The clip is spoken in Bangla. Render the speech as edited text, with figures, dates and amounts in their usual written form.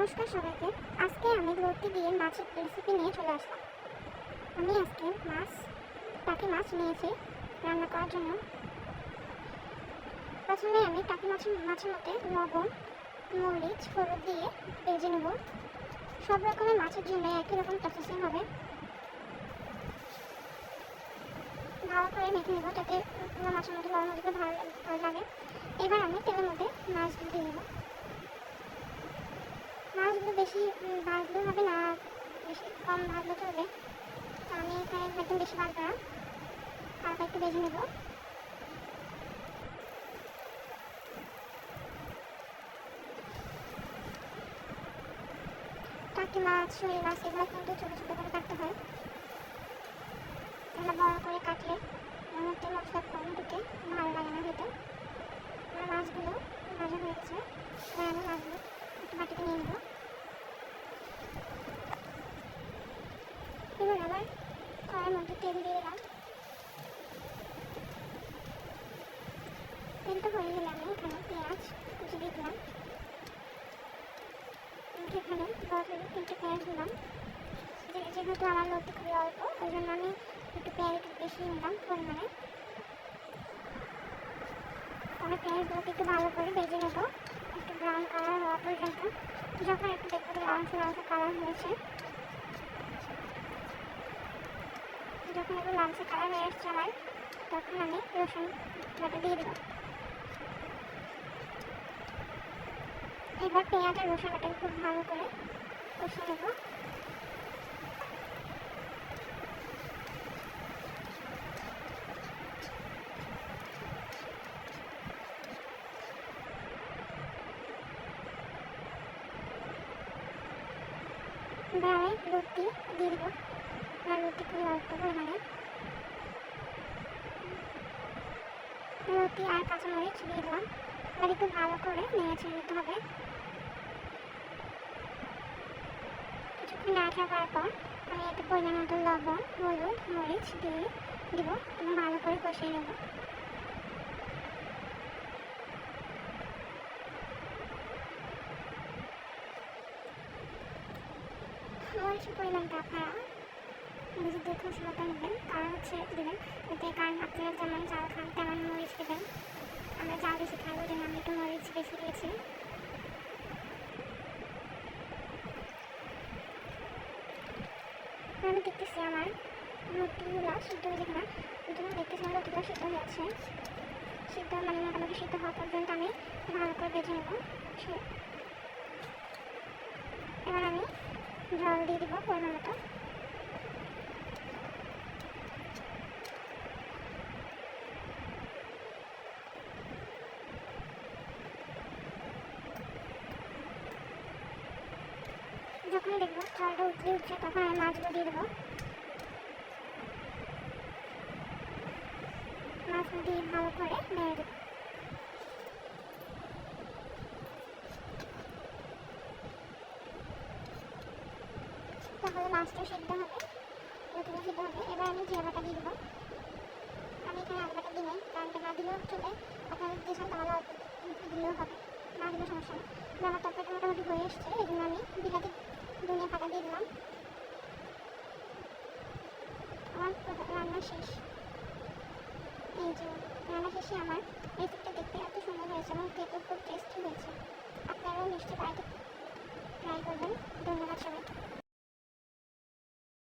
নমস্কার সবাইকে। আজকে আমি লতি দিয়ে মাছের রেসিপি নিয়ে চলে আসলাম। আমি আজকে টাকি মাছ নিয়েছি রান্না করার জন্য। প্রথমে আমি টাকি মাছের মধ্যে লবণ, মরিচ, হলুদ দিয়ে ভেজে নেব। সব রকমের মাছের জন্য একই রকম প্রসেসিং হবে। ভালো করে মেখে নেব যাতে পুরো মাছের মধ্যে লবণ হলুদ ভালো লাগে। এবার আমি তেলের মধ্যে মাছগুলো দিয়ে নেব। মাছগুলো বেশি ভাজলে হবে না, বেশি কম ভাজলে চলবে। তো আমি এখানে একদম বেশি ভাজবো না, হালকা একটু ভেজে নেব। টাকি মাছ, শোল মাছ এগুলো কিন্তু ছোটো ছোটো করে কাটতে হয়। এগুলো বড় করে কাটলে ওর মধ্যে মশলা কম ঢুকে ভালো লাগে না খেতে। আমার মাছগুলো ভাজা হয়ে গেছে, এবার আমি মাছগুলো একটু বাটিতে নিয়ে নেব। এবার আবার কড়াইয়ের মধ্যে তেল দিয়ে দিলাম। তেলটা হয়ে গেলে আমি এখানে পেঁয়াজ কুচি দিয়ে দিলাম। এখানে 3টে পেঁয়াজ দিলাম। যেহেতু আমার লতি খুবই অল্প, ওই জন্য আমি একটু পেঁয়াজ একটু বেশি নিলাম পরিমাণে। তবে পেঁয়াজগুলোকে একটু ভালো করে ভেজে নেব, একটু ব্রাউন কালার হওয়া পর্যন্ত। যখন একটু দেখবো লালচে কালার হয়েছে, যখন একটু লালচে কালার হয়ে আসছে আমার, তখন আমি রসুন বাটা দিয়ে দেবো। এবার পেঁয়াজ আর রসুন বাটাকে খুব ভালো করে কষিয়ে নেব। এবার আমি লতি দিয়ে দেবো। আর লতি খুবই অল্প পরিমাণে লতি আর কাঁচামরিচ দিয়ে দিলাম। এবার একটু ভালো করে নেড়ে নিতে হবে। কিছুক্ষণ নাড়াচাড়া করার পর আমি এতে পরিমাণ মতো লবণ, হলুদ, মরিচ দিয়ে দিব এবং ভালো করে কষিয়ে নেব। মরিচের পরিমাণটা আপনারা নিজে দেখে মতো নেবেন, কারণ দেবেন এতে, কারণ আপনারা যেমন চাল খান তেমন মরিচ দেবেন। আমরা চাল বেশি খাই, ওই জন্য আমি একটু মরিচ বেশি দিয়েছি। আমি দেখতেছি আমার লতিগুলো সিদ্ধ হয়েছে কিনা, ওই জন্য দেখতেছি আমার লতিগুলো সিদ্ধ হয়ে আছে। সিদ্ধ মানে মোটামুটি সিদ্ধ হওয়া পর্যন্ত আমি ভালো করে ভেজে নেব। এবার আমি জল দিয়ে দিব পরিমাণ মতো। যখন দেখবো জলটা উঠছে তখন আমি মাছগুলো দিয়ে দেবো। মাছগুলো দিয়ে ভালো করে নেড়ে দেবো। তাহলে মাছটা সিদ্ধ হবে, লতিগুলো সিদ্ধ হবে। এবার আমি জিরা বাটা দিয়ে দেবো। আমি এখানে আদা বাটা দিই নাই, কারণ না দিলেও চলে, আপনারা যদি চান তাহলে অল্প দিলেও হবে, না দিলেও সমস্যা নেই। আমার তরকারিটা মোটামুটি হয়ে এসছে, এই জন্য আমি বিলাতি ধনিয়া পাতা দিয়ে দিলাম। আমার রান্না শেষ। এই যে রান্না শেষে আমার রেসিপিটা দেখতে এত সুন্দর হয়েছে এবং খেতে খুব টেস্টি হয়েছে। আপনারাও নিশ্চয়ই বাড়িতে